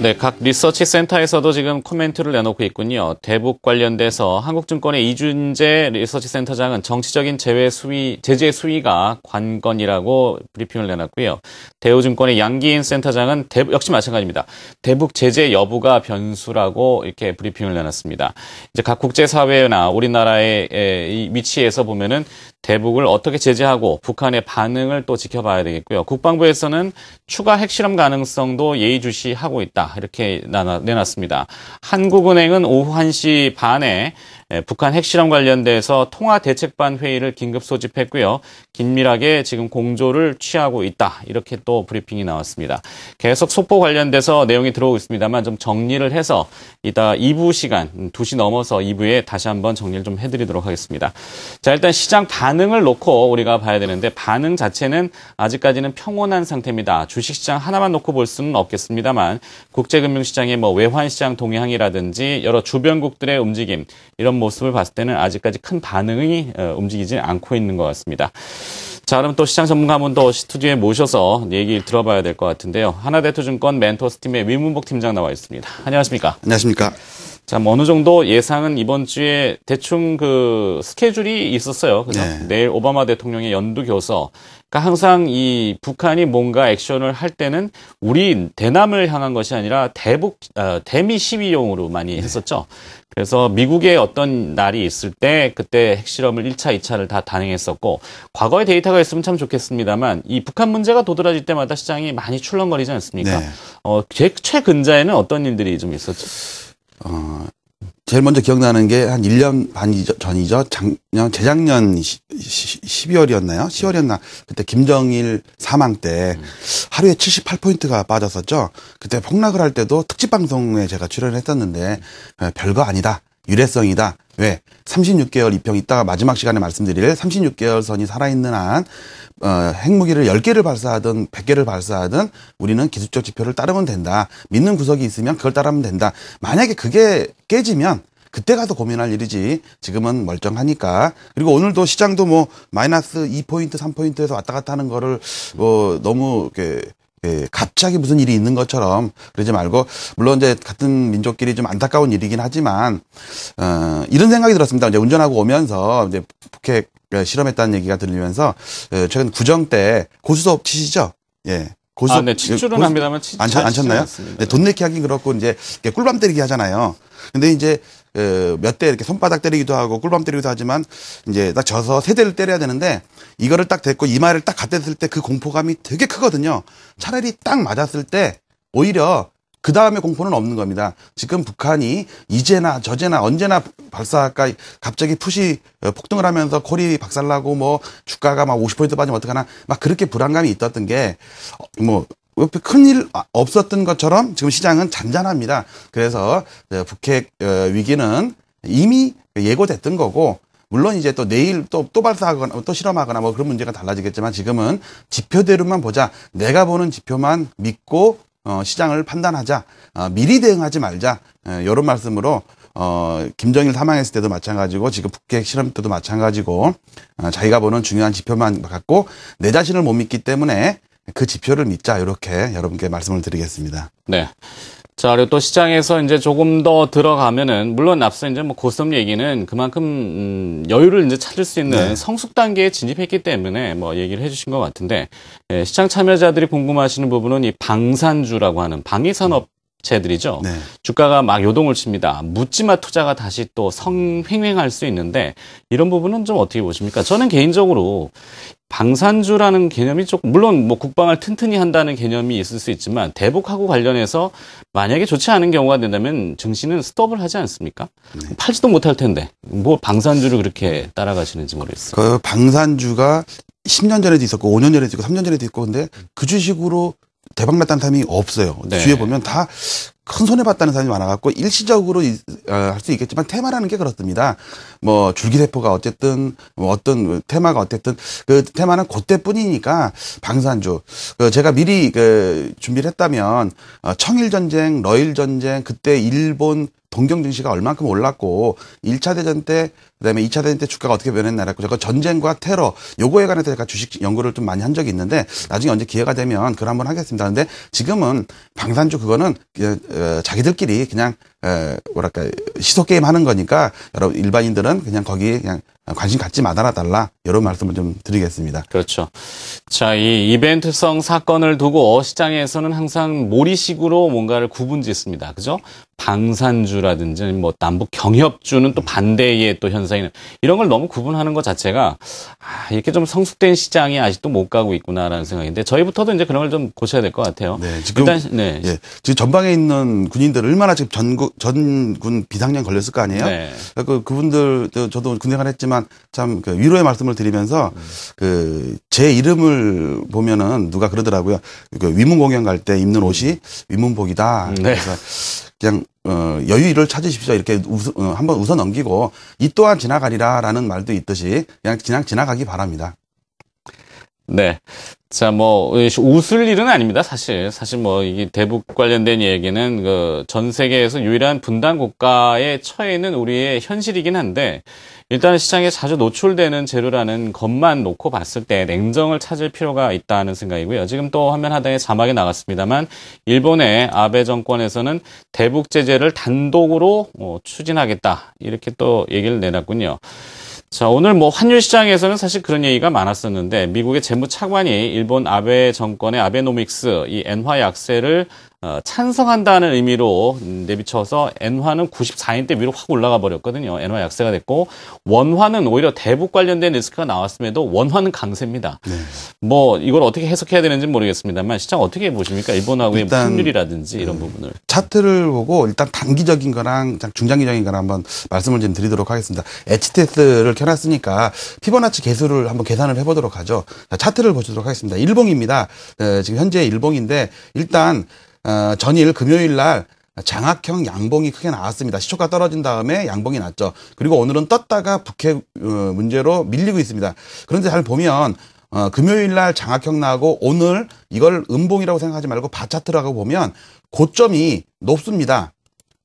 네, 각 리서치 센터에서도 지금 코멘트를 내놓고 있군요. 대북 관련돼서 한국증권의 이준재 리서치 센터장은 정치적인 제재 수위가 관건이라고 브리핑을 내놨고요. 대우증권의 양기인 센터장은 역시 마찬가지입니다. 대북 제재 여부가 변수라고 이렇게 브리핑을 내놨습니다. 이제 각 국제사회나 우리나라의 이 위치에서 보면은 대북을 어떻게 제재하고 북한의 반응을 또 지켜봐야 되겠고요. 국방부에서는 추가 핵실험 가능성도 예의주시하고 있다. 이렇게 내놨습니다. 한국은행은 오후 1시 반에 북한 핵실험 관련돼서 통화대책반 회의를 긴급 소집했고요. 긴밀하게 지금 공조를 취하고 있다. 이렇게 또 브리핑이 나왔습니다. 계속 속보 관련돼서 내용이 들어오고 있습니다만 좀 정리를 해서 이따 2부 시간 2시 넘어서 2부에 다시 한번 정리를 좀 해드리도록 하겠습니다. 자, 일단 시장 반응을 놓고 우리가 봐야 되는데 반응 자체는 아직까지는 평온한 상태입니다. 주식시장 하나만 놓고 볼 수는 없겠습니다만 국제금융시장의 외환시장 동향이라든지 여러 주변국들의 움직임 이런 모습을 봤을 때는 아직까지 큰 반응이 움직이지 않고 있는 것 같습니다. 자, 그럼 또 시장 전문가 한 분 더 스튜디오에 모셔서 얘기를 들어봐야 될 것 같은데요. 하나대투증권 멘토스팀의 위문복 팀장 나와 있습니다. 안녕하십니까? 안녕하십니까? 자, 어느 정도 예상은 이번 주에 대충 스케줄이 있었어요. 그죠? 네. 내일 오바마 대통령의 연두 교서. 그러니까 항상 이 북한이 뭔가 액션을 할 때는 우리 대남을 향한 것이 아니라 대미 시위용으로 많이 했었죠. 그래서 미국의 어떤 날이 있을 때 그때 핵실험을 1차, 2차를 다 단행했었고 과거의 데이터가 있으면 참 좋겠습니다만 이 북한 문제가 도드라질 때마다 시장이 많이 출렁거리지 않습니까? 네. 최근자에는 어떤 일들이 좀 있었죠? 제일 먼저 기억나는 게 한 1년 반 전이죠. 재작년 12월이었나요? 10월이었나? 그때 김정일 사망 때 하루에 78포인트가 빠졌었죠. 그때 폭락을 할 때도 특집 방송에 제가 출연을 했었는데 별거 아니다. 유례성이다. 왜? 36개월 입형 이따가 마지막 시간에 말씀드릴 36개월 선이 살아있는 한 핵무기를 10개를 발사하든 100개를 발사하든 우리는 기술적 지표를 따르면 된다. 믿는 구석이 있으면 그걸 따르면 된다. 만약에 그게 깨지면 그때 가서 고민할 일이지 지금은 멀쩡하니까. 그리고 오늘도 시장도 마이너스 2포인트, 3포인트에서 왔다 갔다 하는 거를 너무 갑자기 무슨 일이 있는 것처럼 그러지 말고, 물론 이제 같은 민족끼리 좀 안타까운 일이긴 하지만, 이런 생각이 들었습니다. 이제 운전하고 오면서 이제 북핵 실험했다는 얘기가 들리면서, 최근 구정 때 고수업 치시죠? 예. 고수업. 네, 칠줄은 합니다만 안 쳤나요? 네, 돈 내기 하긴 그렇고, 이제 꿀밤 때리기 하잖아요. 근데 이제, 몇 대 이렇게 손바닥 때리기도 하고 꿀밤 때리기도 하지만 이제 딱 져서 세 대를 때려야 되는데 이거를 딱 댔고 이마를 딱 갖댔을 때 그 공포감이 되게 크거든요. 차라리 딱 맞았을 때 오히려 그 다음에 공포는 없는 겁니다. 지금 북한이 이제나 저제나 언제나 발사할까 갑자기 푸시 폭등을 하면서 콜이 박살나고 주가가 막 50% 빠지면 어떡하나 막 그렇게 불안감이 있었던 게 큰일 없었던 것처럼 지금 시장은 잔잔합니다. 그래서 북핵 위기는 이미 예고됐던 거고, 물론 이제 또 내일 또 발사하거나 또 실험하거나 그런 문제가 달라지겠지만 지금은 지표대로만 보자. 내가 보는 지표만 믿고 시장을 판단하자. 미리 대응하지 말자. 이런 말씀으로 김정일 사망했을 때도 마찬가지고 지금 북핵 실험 때도 마찬가지고 자기가 보는 중요한 지표만 갖고 내 자신을 못 믿기 때문에 그 지표를 믿자. 이렇게 여러분께 말씀을 드리겠습니다. 네. 자, 그리고 또 시장에서 이제 조금 더 들어가면은, 물론 앞서 이제 고스톱 얘기는 그만큼, 여유를 이제 찾을 수 있는 네. 성숙 단계에 진입했기 때문에 얘기를 해주신 것 같은데, 시장 참여자들이 궁금하시는 부분은 이 방산주라고 하는 방위산업체들이죠. 네. 주가가 막 요동을 칩니다. 묻지마 투자가 다시 또 횡행할 수 있는데, 이런 부분은 좀 어떻게 보십니까? 저는 개인적으로 방산주라는 개념이 조금, 물론 국방을 튼튼히 한다는 개념이 있을 수 있지만 대북하고 관련해서 만약에 좋지 않은 경우가 된다면 증시는 스톱을 하지 않습니까? 네. 팔지도 못할 텐데 방산주를 그렇게 따라가시는지 모르겠어요. 그 방산주가 10년 전에도 있었고 5년 전에도 있고 3년 전에도 있고, 근데 그 주식으로 대박 났다는 사람이 없어요. 네. 주위에 보면 다 큰 손해 봤다는 사람이 많아갖고 일시적으로 할 수 있겠지만 테마라는 게 그렇습니다. 줄기세포가 어쨌든 어떤 테마가 어쨌든 그 테마는 그때뿐이니까 방산주. 제가 미리 준비를 했다면 청일전쟁, 러일전쟁 그때 일본 동경 증시가 얼만큼 올랐고 1차 대전 때 그다음에 2차 대전 때 주가가 어떻게 변했나라고 제가 전쟁과 테러 요거에 관해서 제가 주식 연구를 좀 많이 한 적이 있는데 나중에 언제 기회가 되면 그걸 한번 하겠습니다. 근데 지금은 방산주 그거는 자기들끼리 그냥 뭐랄까 시소 게임 하는 거니까 여러분 일반인들은 그냥 거기 그냥 관심 갖지 말아달라 이런 말씀을 좀 드리겠습니다. 그렇죠. 자, 이 이벤트성 사건을 두고 시장에서는 항상 몰이식으로 뭔가를 구분짓습니다. 그죠? 방산주라든지 뭐 남북 경협주는 또 반대의 또 현상이 이런 걸 너무 구분하는 것 자체가 이렇게 좀 성숙된 시장이 아직도 못 가고 있구나라는 생각인데 저희부터도 이제 그런 걸 좀 고쳐야 될 것 같아요. 네, 지금 예, 지금 전방에 있는 군인들 얼마나 지금 전군 비상령 걸렸을 거 아니에요? 네. 그분들 저도 군대 간 했지만 참 그 위로의 말씀을 드리면서 그 제 이름을 보면은 누가 그러더라고요. 그 위문공연 갈 때 입는 옷이 위문복이다. 네. 그래서 그냥 여유를 찾으십시오. 이렇게 한번 웃어 넘기고 이 또한 지나가리라라는 말도 있듯이 그냥 지나가기 바랍니다. 네. 자, 뭐, 웃을 일은 아닙니다, 사실. 사실 뭐, 이게 대북 관련된 얘기는 전 세계에서 유일한 분단 국가에 처해 있는 우리의 현실이긴 한데, 일단 시장에 자주 노출되는 재료라는 것만 놓고 봤을 때 냉정을 찾을 필요가 있다는 생각이고요. 지금 또 화면 하단에 자막이 나갔습니다만, 일본의 아베 정권에서는 대북 제재를 단독으로 추진하겠다. 이렇게 또 얘기를 내놨군요. 자, 오늘 뭐 환율 시장에서는 사실 그런 얘기가 많았었는데 미국의 재무차관이 일본 아베 정권의 아베노믹스 이 엔화 약세를 찬성한다는 의미로 내비쳐서 엔화는 94인대 위로 확 올라가 버렸거든요. 엔화 약세가 됐고 원화는 오히려 대북 관련된 리스크가 나왔음에도 원화는 강세입니다. 네. 뭐 이걸 어떻게 해석해야 되는지 모르겠습니다만 시장 어떻게 보십니까? 일본하고의 환율이라든지 이런 부분을. 차트를 보고 일단 단기적인 거랑 중장기적인 거랑 한번 말씀을 좀 드리도록 하겠습니다. HTS를 켜놨으니까 피보나치 개수를 한번 계산을 해보도록 하죠. 자, 차트를 보시도록 하겠습니다. 일봉입니다. 지금 현재 일봉인데 일단 전일 금요일 날 장악형 양봉이 크게 나왔습니다. 시초가 떨어진 다음에 양봉이 났죠. 그리고 오늘은 떴다가 북해 문제로 밀리고 있습니다. 그런데 잘 보면 금요일 날 장악형 나고 오늘 이걸 음봉이라고 생각하지 말고 바차트라고 보면 고점이 높습니다.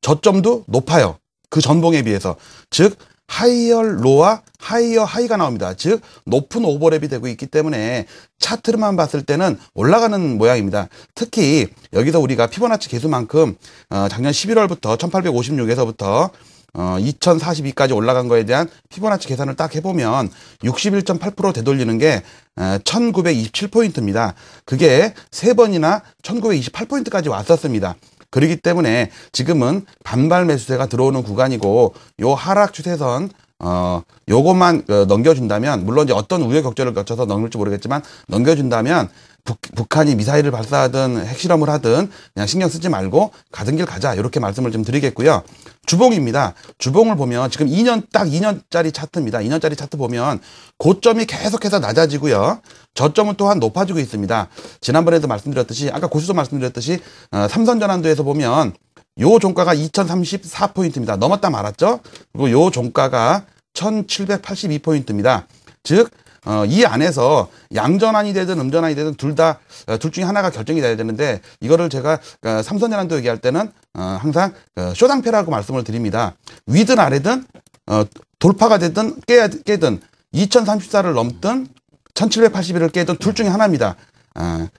저점도 높아요. 그 전봉에 비해서. 즉 하이어 로와 하이어 하이가 나옵니다. 즉 높은 오버랩이 되고 있기 때문에 차트만 봤을 때는 올라가는 모양입니다. 특히 여기서 우리가 피보나치 개수만큼 작년 11월부터 1856에서부터 2042까지 올라간 거에 대한 피보나치 계산을 딱 해보면 61.8% 되돌리는 게 1927포인트입니다. 그게 3번이나 1928포인트까지 왔었습니다. 그렇기 때문에 지금은 반발 매수세가 들어오는 구간이고 요 하락 추세선 요것만 넘겨준다면 물론 이제 어떤 우여곡절을 거쳐서 넘길지 모르겠지만 넘겨준다면 북한이 미사일을 발사하든 핵실험을 하든 그냥 신경 쓰지 말고 가던 길 가자 이렇게 말씀을 좀 드리겠고요. 주봉입니다. 주봉을 보면 지금 2년짜리 차트입니다. 2년짜리 차트 보면 고점이 계속해서 낮아지고요. 저점은 또한 높아지고 있습니다. 지난번에도 말씀드렸듯이 아까 고수도 말씀드렸듯이 삼선전환도에서 보면 요 종가가 2034포인트입니다. 넘었다 말았죠. 그리고 요 종가가 1782포인트입니다. 즉 이 안에서 양전환이 되든 음전환이 되든 둘 중에 하나가 결정이 돼야 되는데 이거를 제가 삼선전환도 얘기할 때는 항상 쇼당패라고 말씀을 드립니다. 위든 아래든 돌파가 되든 깨든 2034를 넘든 1781을 깨든 둘 중에 하나입니다.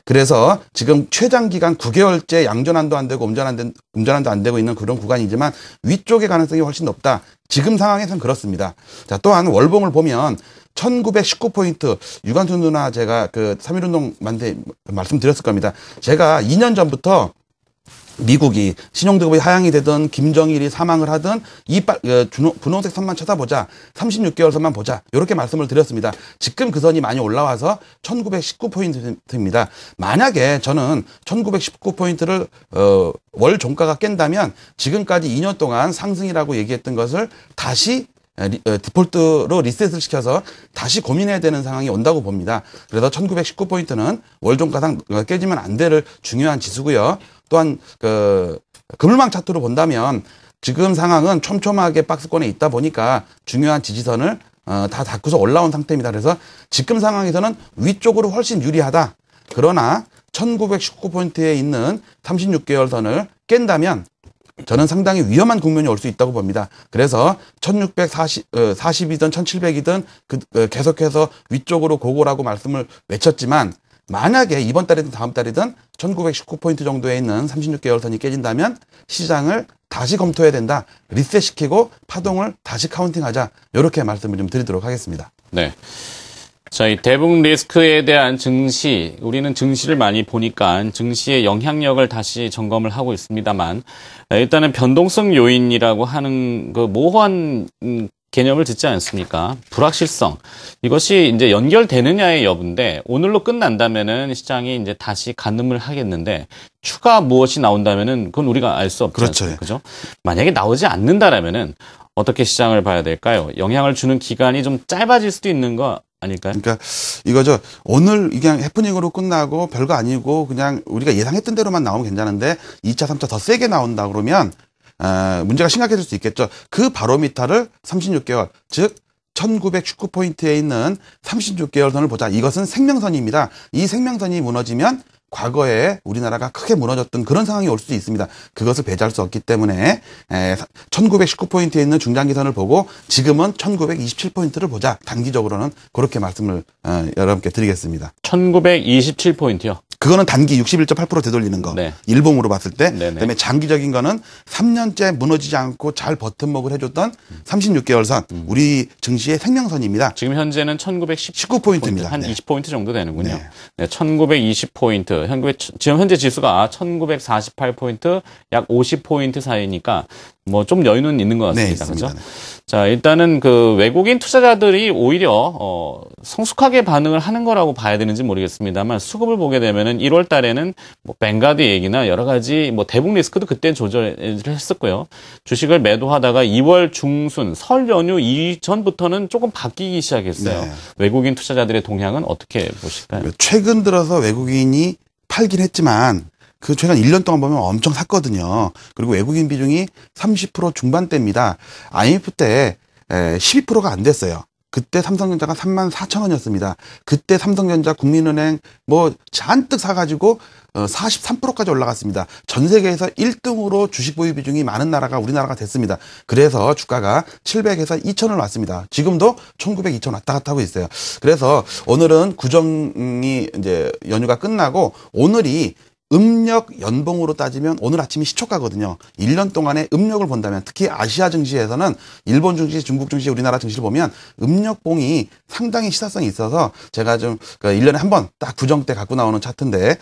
그래서 지금 최장기간 9개월째 양전환도 안 되고 음전환도 안 되고 있는 그런 구간이지만 위쪽의 가능성이 훨씬 높다. 지금 상황에서는 그렇습니다. 자, 또한 월봉을 보면 1919포인트 유관순 누나 제가 그 3.1운동 만세 말씀드렸을 겁니다. 제가 2년 전부터 미국이 신용등급이 하향이 되든 김정일이 사망을 하든 이 분홍색 선만 쳐다보자. 36개월 선만 보자. 이렇게 말씀을 드렸습니다. 지금 그 선이 많이 올라와서 1919포인트입니다. 만약에 저는 1919포인트를 월 종가가 깬다면 지금까지 2년 동안 상승이라고 얘기했던 것을 다시 디폴트로 리셋을 시켜서 다시 고민해야 되는 상황이 온다고 봅니다. 그래서 1919포인트는 월종가상 깨지면 안 될 중요한 지수고요. 또한 그물망 차트로 본다면 지금 상황은 촘촘하게 박스권에 있다 보니까 중요한 지지선을 다 닫고서 올라온 상태입니다. 그래서 지금 상황에서는 위쪽으로 훨씬 유리하다. 그러나 1919포인트에 있는 36개월 선을 깬다면 저는 상당히 위험한 국면이 올 수 있다고 봅니다. 그래서 1640이든 1700이든 계속해서 위쪽으로 고고라고 말씀을 외쳤지만 만약에 이번 달이든 다음 달이든 1919포인트 정도에 있는 36개월 선이 깨진다면 시장을 다시 검토해야 된다. 리셋시키고 파동을 다시 카운팅하자. 이렇게 말씀을 좀 드리도록 하겠습니다. 네. 자, 이 대북 리스크에 대한 증시, 우리는 증시를 많이 보니까 증시의 영향력을 다시 점검을 하고 있습니다만, 일단은 변동성 요인이라고 하는 그 모호한 개념을 듣지 않습니까? 불확실성. 이것이 이제 연결되느냐의 여부인데, 오늘로 끝난다면은 시장이 이제 다시 가늠을 하겠는데, 추가 무엇이 나온다면은 그건 우리가 알 수 없죠. 그렇죠. 그죠? 만약에 나오지 않는다라면은 어떻게 시장을 봐야 될까요? 영향을 주는 기간이 좀 짧아질 수도 있는 거 아닐까요? 그러니까 이거죠. 오늘 그냥 해프닝으로 끝나고 별거 아니고 그냥 우리가 예상했던 대로만 나오면 괜찮은데 2차, 3차 더 세게 나온다 그러면 문제가 심각해질 수 있겠죠. 그 바로미터를 36개월, 즉 1919포인트에 있는 36개월 선을 보자. 이것은 생명선입니다. 이 생명선이 무너지면 과거에 우리나라가 크게 무너졌던 그런 상황이 올 수도 있습니다. 그것을 배제할 수 없기 때문에 1919포인트에 있는 중장기선을 보고 지금은 1927포인트를 보자. 단기적으로는 그렇게 말씀을 여러분께 드리겠습니다. 1927포인트요? 그거는 단기 61.8% 되돌리는 거. 네. 일봉으로 봤을 때. 네네. 그다음에 장기적인 거는 3년째 무너지지 않고 잘 버튼목을 해줬던 36개월 선. 우리 증시의 생명선입니다. 지금 현재는 1919포인트입니다. 한 네. 20포인트 정도 되는군요. 네. 네, 1920포인트. 지금 현재 지수가 1948포인트, 약 50포인트 사이니까 뭐 좀 여유는 있는 것 같습니다. 네, 그렇죠? 네. 자, 일단은 그 외국인 투자자들이 오히려 성숙하게 반응을 하는 거라고 봐야 되는지 모르겠습니다만 수급을 보게 되면은 1월 달에는 뭐 뱅가드 얘기나 여러 가지 뭐 대북 리스크도 그때 조절을 했었고요. 주식을 매도하다가 2월 중순 설 연휴 이전부터는 조금 바뀌기 시작했어요. 네. 외국인 투자자들의 동향은 어떻게 보실까요? 최근 들어서 외국인이 팔긴 했지만 그 최근 1년 동안 보면 엄청 샀거든요. 그리고 외국인 비중이 30% 중반대입니다. IMF 때 12%가 안 됐어요. 그때 삼성전자가 34,000원이었습니다. 그때 삼성전자, 국민은행 뭐 잔뜩 사가지고 43%까지 올라갔습니다. 전 세계에서 1등으로 주식 보유 비중이 많은 나라가 우리나라가 됐습니다. 그래서 주가가 700에서 2,000을 왔습니다. 지금도 1,900, 2,000 왔다 갔다 하고 있어요. 그래서 오늘은 구정이 이제 연휴가 끝나고 오늘이 음력 연봉으로 따지면 오늘 아침이 시초가거든요. 1년 동안의 음력을 본다면 특히 아시아 증시에서는 일본 증시, 중국 증시, 우리나라 증시를 보면 음력봉이 상당히 시사성이 있어서 제가 좀 1년에 한 번 딱 구정 때 갖고 나오는 차트인데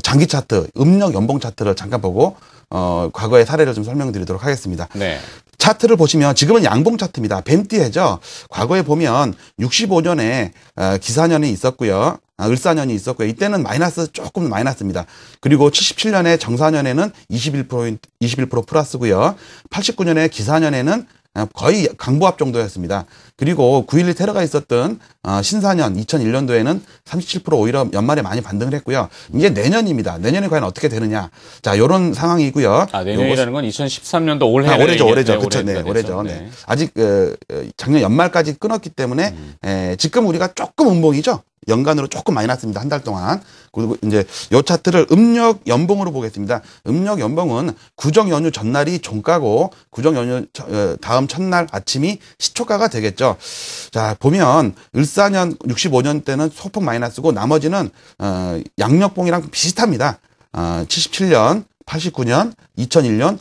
장기 차트, 음력 연봉 차트를 잠깐 보고 과거의 사례를 좀 설명드리도록 하겠습니다. 네. 차트를 보시면 지금은 양봉 차트입니다. 벤띠해죠. 과거에 보면 65년에 기사년이 있었고요. 을사년이 있었고요. 이때는 조금 마이너스입니다. 그리고 77년에 정사년에는 21% 플러스고요. 89년에 기사년에는 거의 강보합 정도였습니다. 그리고 9.11 테러가 있었던 신사년 2001년도에는 37% 오히려 연말에 많이 반등을 했고요. 이제 내년입니다. 내년에 과연 어떻게 되느냐. 자, 이런 상황이고요. 내년이라는 건 2013년도 올해. 올해죠. 네, 그렇죠. 네, 올해죠. 네. 네. 아직 작년 연말까지 끊었기 때문에 지금 우리가 조금 음봉이죠. 연간으로 조금 마이너스입니다. 한 달 동안. 그리고 이제 요 차트를 음력 연봉으로 보겠습니다. 음력 연봉은 구정 연휴 전날이 종가고 구정 연휴 다음 첫날 아침이 시초가가 되겠죠. 자, 보면 을사년 65년 때는 소폭 마이너스고 나머지는 양력봉이랑 비슷합니다. 77년, 89년, 2001년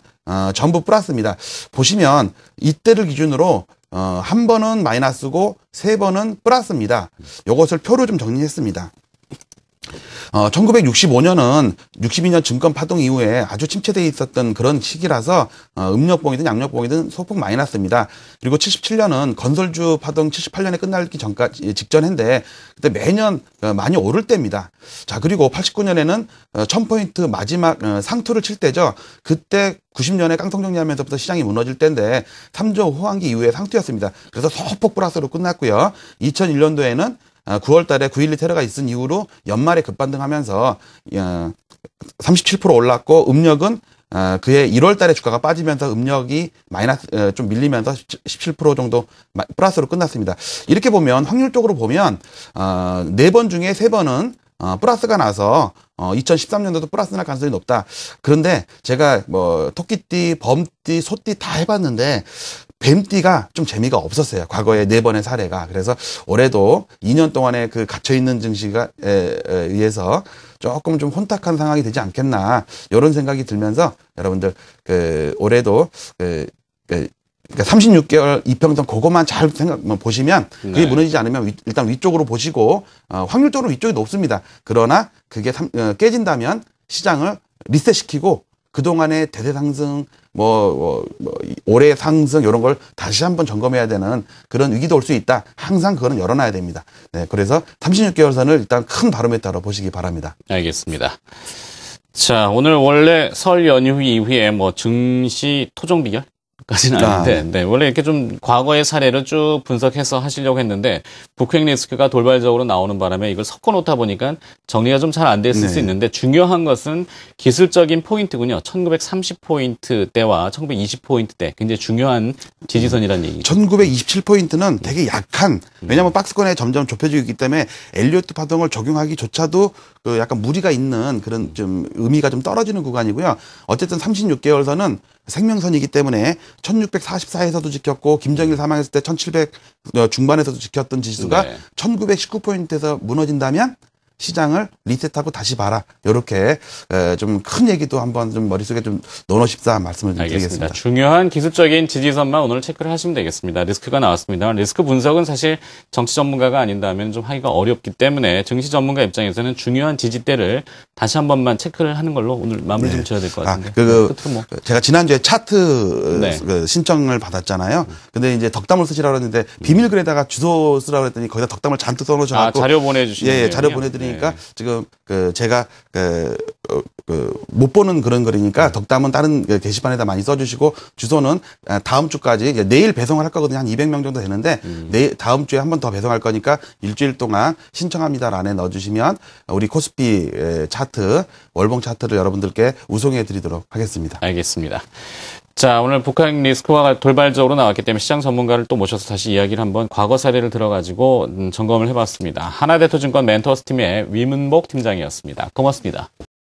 전부 플러스입니다. 보시면 이때를 기준으로 한 번은 마이너스고 세 번은 플러스입니다. 이것을 표로 좀 정리했습니다. 1965년은 62년 증권 파동 이후에 아주 침체되어 있었던 그런 시기라서 음력봉이든 양력봉이든 소폭 마이너스입니다. 그리고 77년은 건설주 파동 78년에 끝나기 전까지 직전인데 그때 매년 많이 오를 때입니다. 자, 그리고 89년에는 1000포인트 마지막 상투를 칠 때죠. 그때 90년에 깡통 정리하면서부터 시장이 무너질 때인데 3조 호황기 이후에 상투였습니다. 그래서 소폭 플러스로 끝났고요. 2001년도에는 9월 달에 9.12 테러가 있은 이후로 연말에 급반등하면서 37% 올랐고 음력은 그해 1월 달에 주가가 빠지면서 음력이 마이너스 좀 밀리면서 17% 정도 플러스로 끝났습니다. 이렇게 보면 확률적으로 보면 4번 중에 3번은 플러스가 나서 2013년도도 플러스 날 가능성이 높다. 그런데 제가 뭐 토끼띠, 범띠, 소띠 다 해봤는데 뱀띠가 좀 재미가 없었어요. 과거에 4번의 사례가. 그래서 올해도 2년 동안의 그 갇혀있는 증시가 의해서 조금 좀 혼탁한 상황이 되지 않겠나 이런 생각이 들면서 여러분들 올해도 그러니까 36개월 이평선 그것만 잘 보시면 그게 네. 무너지지 않으면 일단 위쪽으로 보시고 확률적으로 위쪽이 높습니다. 그러나 그게 깨진다면 시장을 리셋시키고 그동안의 대세 상승 올해 상승 이런 걸 다시 한번 점검해야 되는 그런 위기도 올 수 있다. 항상 그거는 열어놔야 됩니다. 네, 그래서 36개월 선을 일단 큰 바로메터로 보시기 바랍니다. 알겠습니다. 자, 오늘 원래 설 연휴 이후에 뭐 증시 토종 비결? 까지는 아닌데, 네, 원래 이렇게 좀 과거의 사례를 쭉 분석해서 하시려고 했는데, 북핵 리스크가 돌발적으로 나오는 바람에 이걸 섞어 놓다 보니까 정리가 좀 잘 안 됐을 수 있는데, 중요한 것은 기술적인 포인트군요. 1930포인트대와 1920포인트대. 굉장히 중요한 지지선이라는 얘기죠. 1927포인트는 되게 약한, 왜냐하면 박스권에 점점 좁혀지고 있기 때문에 엘리어트 파동을 적용하기조차도 그 약간 무리가 있는 그런 좀 의미가 좀 떨어지는 구간이고요. 어쨌든 36개월 선은 생명선이기 때문에 1644에서도 지켰고 김정일 사망했을 때 1700 중반에서도 지켰던 지수가 네. 1919포인트에서 무너진다면 시장을 리셋하고 다시 봐라. 이렇게 좀 큰 얘기도 한번 좀 머릿속에 좀 넣어놓으십사 말씀을 좀 드리겠습니다. 중요한 기술적인 지지선만 오늘 체크를 하시면 되겠습니다. 리스크가 나왔습니다. 리스크 분석은 사실 정치 전문가가 아닌다면 좀 하기가 어렵기 때문에 증시 전문가 입장에서는 중요한 지지대를 다시 한 번만 체크를 하는 걸로 오늘 마무리 좀 지어야 될 것 같은데. 제가 지난주에 차트 네. 신청을 받았잖아요. 근데 이제 덕담을 쓰시라고 했는데 비밀 글에다가 주소 쓰라고 했더니 거기다 덕담을 잔뜩 써놓으셔가지고 자료 보내주시는 예, 자료 보내드리니까 지금 제가 못 보는 그런 글이니까 덕담은 다른 게시판에다 많이 써주시고 주소는 다음 주까지 이제 내일 배송을 할 거거든요. 한 200명 정도 되는데 다음 주에 한 번 더 배송할 거니까 일주일 동안 신청합니다란에 넣어주시면 우리 코스피 차트 월봉 차트를 여러분들께 우송해 드리도록 하겠습니다. 알겠습니다. 자, 오늘 북핵 리스크가 돌발적으로 나왔기 때문에 시장 전문가를 또 모셔서 다시 이야기를 한번 과거 사례를 들어가지고 점검을 해봤습니다. 하나대투증권 멘토스 팀의 위문복 팀장이었습니다. 고맙습니다.